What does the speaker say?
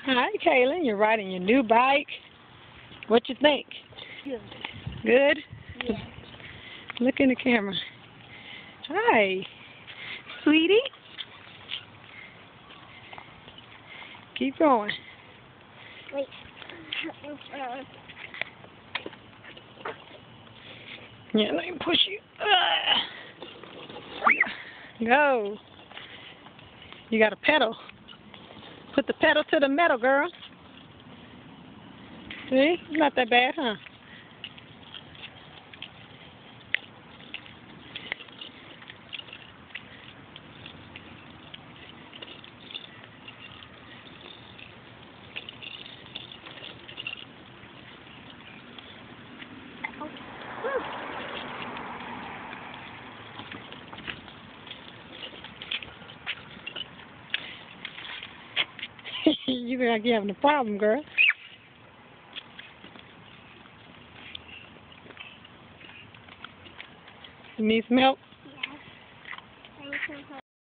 Hi, Kaylin. You're riding your new bike. What you think? Good. Good? Yeah. Look in the camera. Hi, sweetie. Keep going. Wait. Yeah, let me push you. Go. You got a pedal. Put the pedal to the metal, girl. See? Not that bad, huh? You're like you're having a problem, girl. You need some help?